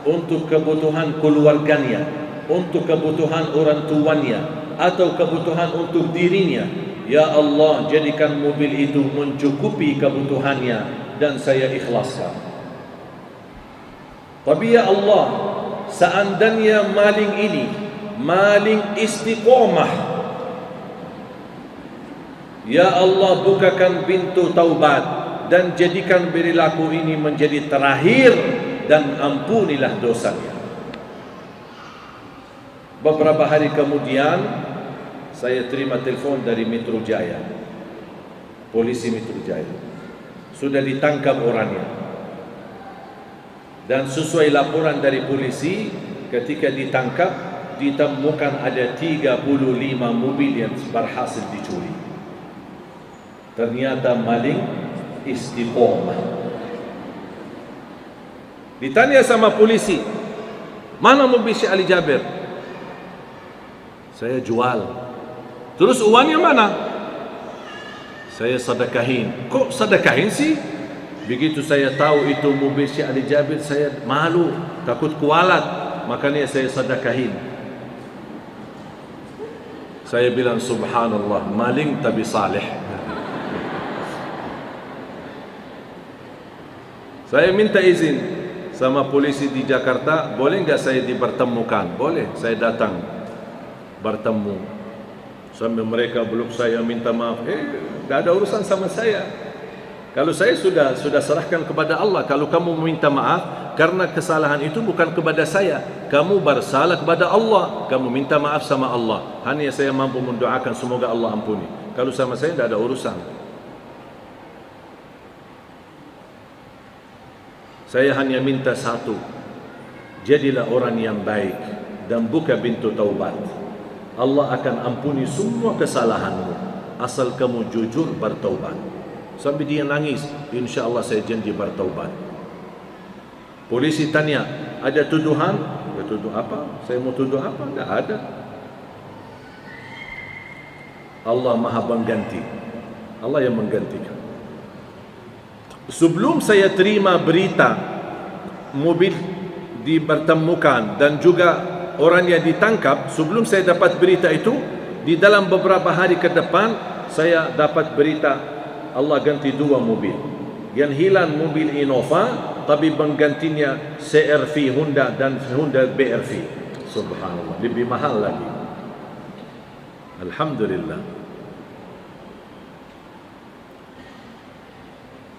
untuk kebutuhan keluarganya, untuk kebutuhan orang tuanya, atau kebutuhan untuk dirinya, ya Allah, jadikan mobil itu mencukupi kebutuhannya dan saya ikhlaskan. Tapi ya Allah, seandainya maling ini maling istiqomah, ya Allah, bukakan pintu taubat dan jadikan perilaku ini menjadi terakhir dan ampunilah dosanya. Beberapa hari kemudian saya terima telepon dari Metro Jaya, polisi Metro Jaya. Sudah ditangkap orangnya. Dan sesuai laporan dari polisi, ketika ditangkap ditemukan ada 35 mobil yang berhasil dicuri. Ternyata maling istiqomah. Ditanya sama polisi, mana mobil Syekh Ali Jabir? Saya jual. Terus uangnya mana? Saya sedekahin. Kok sedekahin sih? Begitu saya tahu itu mobil Syekh Ali Jabir, saya malu, takut kualat, makanya saya sedekahin. Saya bilang subhanallah, maling tapi saleh. Saya minta izin sama polisi di Jakarta, boleh enggak saya dipertemukan? Boleh, saya datang bertemu. Sambil mereka belum saya minta maaf, tidak ada urusan sama saya. Kalau saya sudah serahkan kepada Allah. Kalau kamu meminta maaf karena kesalahan itu bukan kepada saya, kamu bersalah kepada Allah, kamu minta maaf sama Allah. Hanya saya mampu mendoakan semoga Allah ampuni. Kalau sama saya tidak ada urusan. Saya hanya minta satu, jadilah orang yang baik dan buka pintu taubat. Allah akan ampuni semua kesalahanmu asal kamu jujur bertaubat. Sampai dia nangis, insya-Allah saya janji bertaubat. Polisi tanya, ada tuduhan? Ya, tuduh apa? Saya mau tuduh apa? Tidak ada. Allah Maha mengganti. Allah yang menggantikan. Sebelum saya terima berita mobil dipertemukan dan juga orang yang ditangkap, sebelum saya dapat berita itu, di dalam beberapa hari ke depan saya dapat berita Allah ganti 2 mobil. Yang hilang mobil Innova, tapi penggantinya CR-V Honda dan Honda BR-V. Subhanallah, lebih mahal lagi. Alhamdulillah.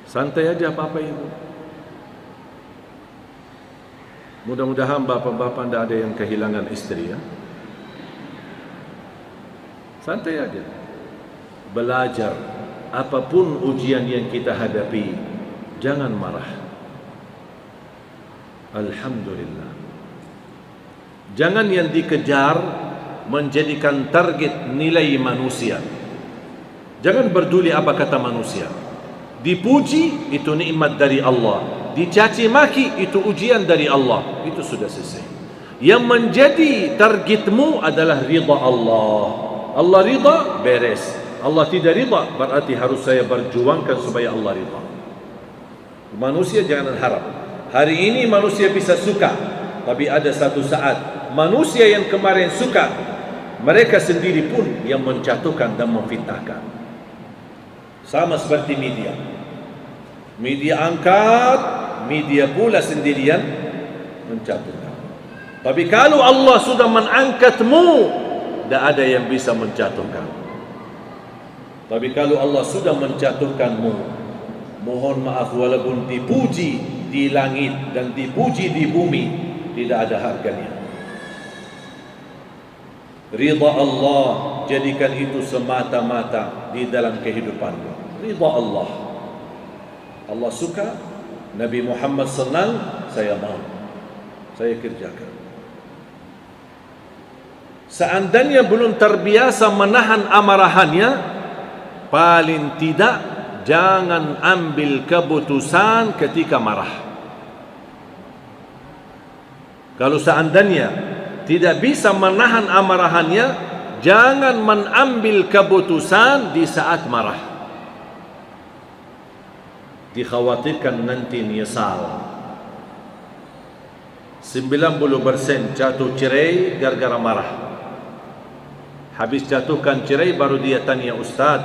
Santai aja Bapak Ibu. Mudah-mudahan bapak-bapak tidak ada yang kehilangan istri, ya. Santai aja. Belajar. Apapun ujian yang kita hadapi, jangan marah. Alhamdulillah. Jangan yang dikejar menjadikan target nilai manusia. Jangan peduli apa kata manusia. Dipuji itu nikmat dari Allah, dicaci maki itu ujian dari Allah. Itu sudah selesai. Yang menjadi targetmu adalah ridha Allah. Allah ridha, beres. Allah tidak ridha, berarti harus saya berjuangkan supaya Allah ridha. Manusia jangan harap hari ini manusia bisa suka, tapi ada satu saat manusia yang kemarin suka, mereka sendiri pun yang menjatuhkan dan memfitnahkan. Sama seperti media. Media angkat, media pula sendirian menjatuhkan. Tapi kalau Allah sudah mengangkatmu, tidak ada yang bisa menjatuhkan. Tapi kalau Allah sudah menjatuhkanmu, mohon maaf, walaupun dipuji di langit dan dipuji di bumi, tidak ada harganya. Ridha Allah, jadikan itu semata-mata di dalam kehidupanmu. Ridha Allah. Allah suka, Nabi Muhammad senang, saya mau, saya kerjakan. Seandainya belum terbiasa menahan amarahannya, paling tidak jangan ambil keputusan ketika marah. Kalau seandainya tidak bisa menahan amarahannya, jangan mengambil keputusan di saat marah. Dikhawatirkan nanti nyesal. 90% jatuh cerai gara-gara marah. Habis jatuhkan cerai baru dia tanya, Ustaz,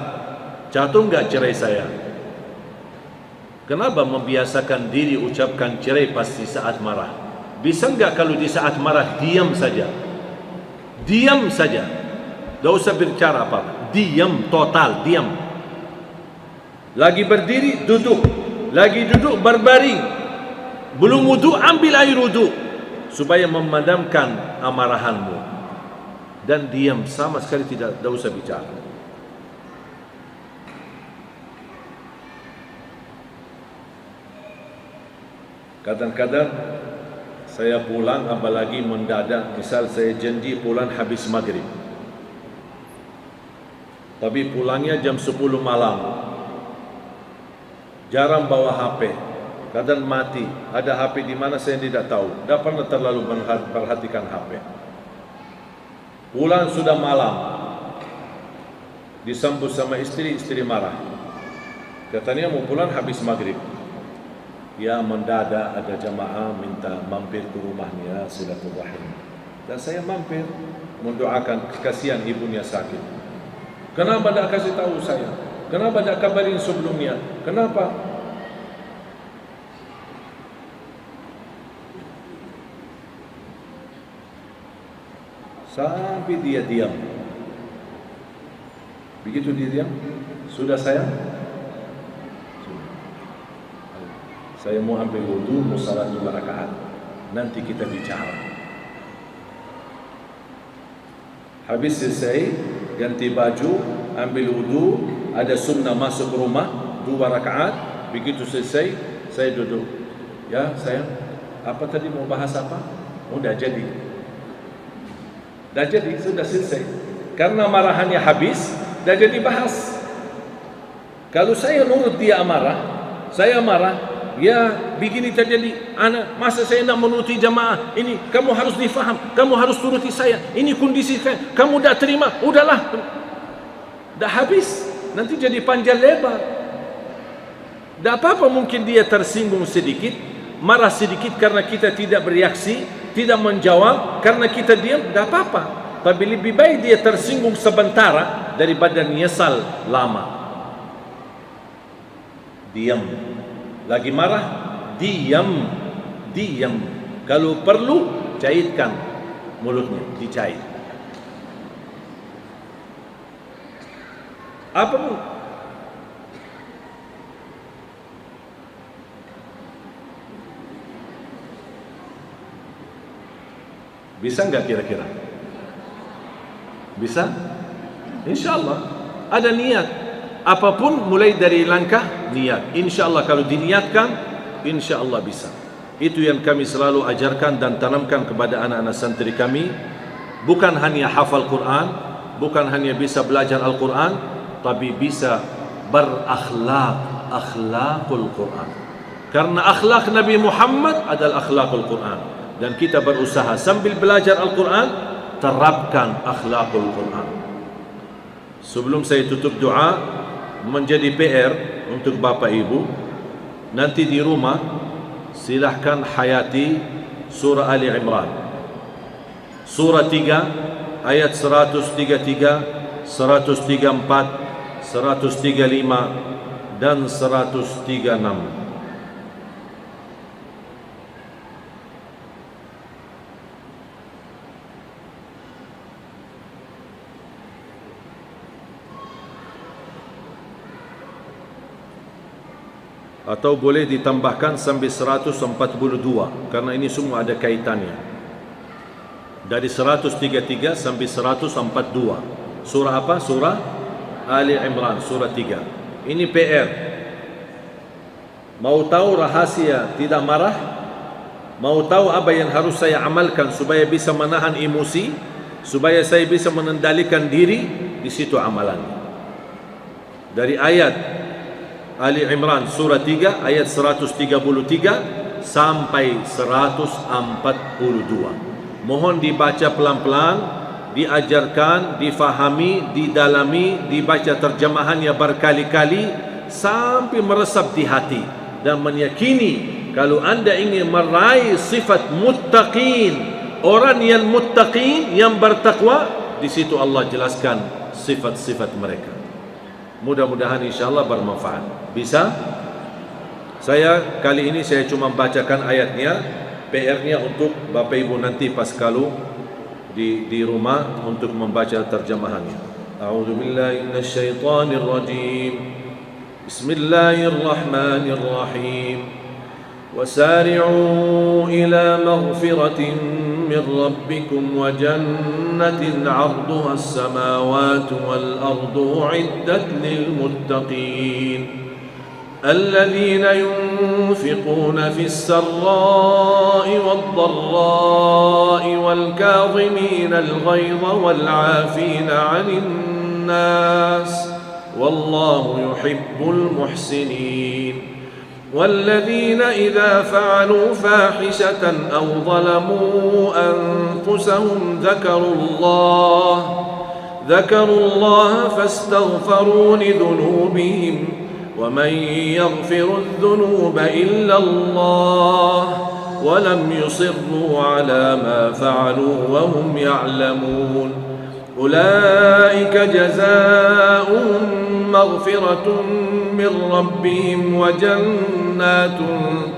jatuh enggak cerai saya? Kenapa membiasakan diri ucapkan cerai pasti saat marah? Bisa enggak kalau di saat marah diam saja? Diam saja. Tak usah bicara apa-apa. Diam, total, diam. Lagi berdiri, duduk. Lagi duduk, berbaring. Belum wudu, ambil air wudu. Supaya memadamkan amarahanmu. Dan diam, sama sekali tidak usah bicara. Kadang-kadang saya pulang, apalagi mendadak. Misal saya janji pulang habis maghrib, tapi pulangnya jam 10 malam. Jarang bawa HP. Kadang mati. Ada HP di mana saya tidak tahu. Tak pernah terlalu perhatikan HP. Pulang sudah malam. Disambut sama istri, istri marah. Katanya mau pulang habis maghrib. Ya mendadak ada jamaah minta mampir ke rumahnya silaturahim. Dan saya mampir mendoakan, kasihan ibunya sakit. Kenapa tak kasih tahu saya? Kenapa tak kabarin sebelumnya? Kenapa? Sampai dia diam. Begitu dia diam, sudah saya mau ambil wudu, mau salat 2 rakaat. Nanti kita bicara. Habis selesai, ganti baju, ambil wudu, ada sunnah masuk rumah 2 rakaat. Begitu selesai, saya duduk. Ya sayang, apa tadi mau bahas apa? Udah jadi. Dah jadi, sudah selesai. Karena marahannya habis, dah jadi bahas. Kalau saya nurut dia amarah, saya marah. Ya begini terjadi, anak masa saya nak menuruti jamaah ini, kamu harus difaham, kamu harus turuti saya, ini kondisi saya, kamu dah terima, udahlah, dah habis, nanti jadi panjang lebar. Tak apa-apa mungkin dia tersinggung sedikit, marah sedikit karena kita tidak bereaksi, tidak menjawab, karena kita diam, tak apa-apa. Tapi lebih baik dia tersinggung sebentar daripada nyesal lama. Diam. Lagi marah, diam. Kalau perlu, cairkan mulutnya, dicait. Apa pun. Bisa enggak kira-kira? Bisa? InsyaAllah. Ada niat. Apapun mulai dari langkah niat. InsyaAllah kalau diniatkan, InsyaAllah bisa. Itu yang kami selalu ajarkan dan tanamkan kepada anak-anak santri kami. Bukan hanya hafal Quran, bukan hanya bisa belajar Al-Quran, tapi bisa berakhlak, akhlakul Quran. Karena akhlak Nabi Muhammad adalah akhlakul Quran. Dan kita berusaha sambil belajar Al-Quran, terapkan akhlakul Quran. Sebelum saya tutup doa, menjadi PR untuk Bapak Ibu, nanti di rumah silahkan hayati surah Ali Imran, surah 3 ayat 133, 134, 135 dan 136. Atau boleh ditambahkan sampai 142, karena ini semua ada kaitannya. Dari 133 sampai 142. Surah apa? Surah Ali Imran, surah 3. Ini PR. Mau tahu rahasia tidak marah? Mau tahu apa yang harus saya amalkan supaya bisa menahan emosi, supaya saya bisa mengendalikan diri? Di situ amalannya. dari ayat Ali Imran surah 3 ayat 133 sampai 142. Mohon dibaca pelan-pelan, diajarkan, difahami, didalami, dibaca terjemahannya berkali-kali sampai meresap di hati dan meyakini kalau anda ingin meraih sifat muttaqin, orang yang muttaqin, yang bertakwa, di situ Allah jelaskan sifat-sifat mereka. Mudah-mudahan insyaAllah bermanfaat. Bisa? Saya kali ini saya cuma bacakan ayatnya. PR-nya untuk Bapak Ibu nanti pas kalau di rumah untuk membaca terjemahannya. A'udzu billahi minasyaitonir rajim. Bismillahirrahmanirrahim. وسارعوا إلى مغفرة من ربكم وجنة عرضها السماوات والأرض أعدت للمتقين الذين ينفقون في السراء والضراء والكاظمين الغيظ والعافين عن الناس والله يحب المحسنين والذين إذا فعلوا فاحشة أو ظلموا أنفسهم ذكروا الله فاستغفروا لذنوبهم ومن يغفر الذنوب إلا الله ولم يصروا على ما فعلوا وهم يعلمون أولئك جزاؤهم مغفرة من ربهم وجنات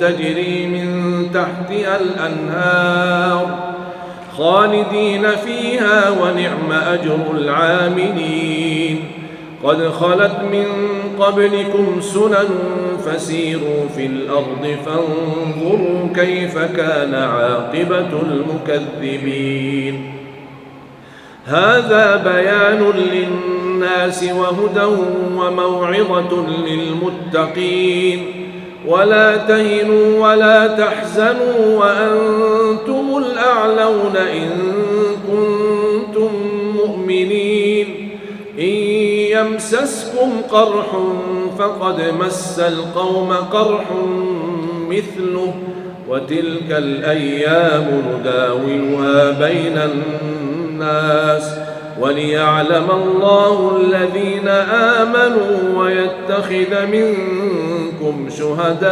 تجري من تحتها الأنهار خالدين فيها ونعم أجر العاملين قد خلت من قبلكم سنن فسيروا في الأرض فانظروا كيف كان عاقبة المكذبين هذا بيان للناس وهدى وموعظة للمتقين ولا تهنوا ولا تحزنوا وأنتم الأعلون إن كنتم مؤمنين إن يمسسكم قرح فقد مس القوم قرح مثله وتلك الأيام نداولها بين الناس وليعلم الله الذين آمنوا ويتخذ منكم شهداء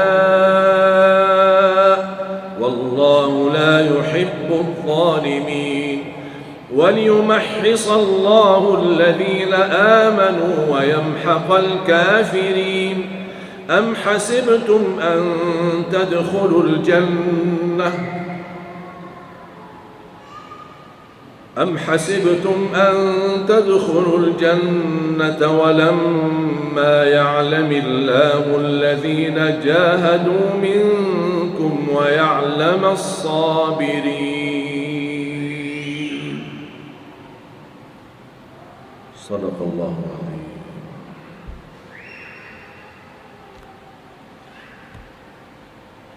والله لا يحب الظالمين وليمحص الله الذين آمنوا ويمحق الكافرين أم حسبتم أن تدخلوا الجنة ولما يعلم الله الذين جاهدوا منكم ويعلم الصابرين صدق الله العظيم.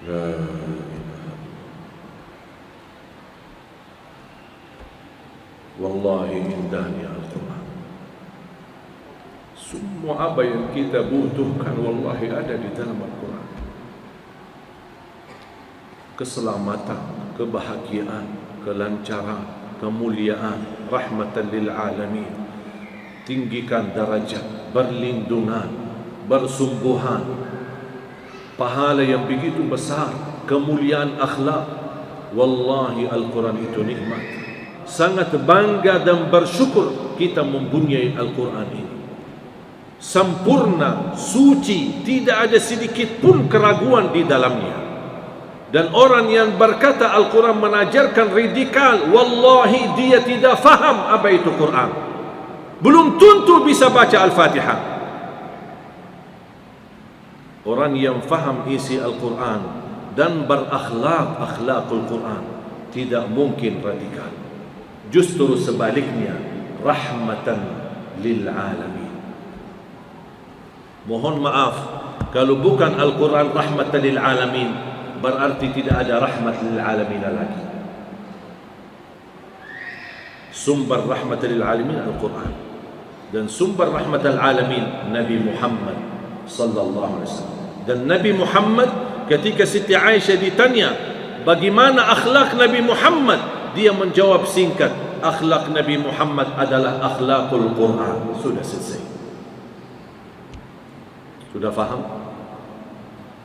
لا Wallahi indahnya Al-Quran. Semua apa yang kita butuhkan wallahi ada di dalam Al-Quran. Keselamatan, kebahagiaan, kelancaran, kemuliaan, rahmatan lil alamin. Tinggikan darajat, berlindungan, bersungguhan, pahala yang begitu besar, kemuliaan akhlak. Wallahi Al-Quran itu nikmat. Sangat bangga dan bersyukur kita mempunyai Al-Quran ini. Sempurna, suci, tidak ada sedikit pun keraguan di dalamnya. Dan orang yang berkata Al-Quran mengajarkan radikal, wallahi dia tidak faham apa itu Quran. Belum tentu bisa baca Al-Fatihah. Orang yang faham isi Al-Quran dan berakhlak akhlakul Quran tidak mungkin radikal. Justru sebaliknya, rahmatan lil alamin. Mohon maaf, kalau bukan Al-Quran rahmatan lil alamin, berarti tidak ada rahmat lil alamin lagi. Sumber rahmatan lil alamin Al-Quran. dan sumber rahmatal alamin Nabi Muhammad sallallahu alaihi wasallam. Dan Nabi Muhammad, ketika Siti Aisyah ditanya bagaimana akhlak Nabi Muhammad, dia menjawab singkat, akhlak Nabi Muhammad adalah akhlakul Quran. Sudah selesai. Sudah faham?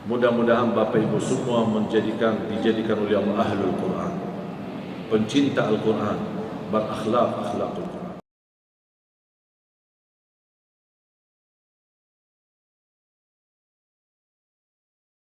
Mudah-mudahan Bapak Ibu semua dijadikan oleh Allah ahlul Quran, pencinta Al-Quran, berakhlak akhlakul Quran.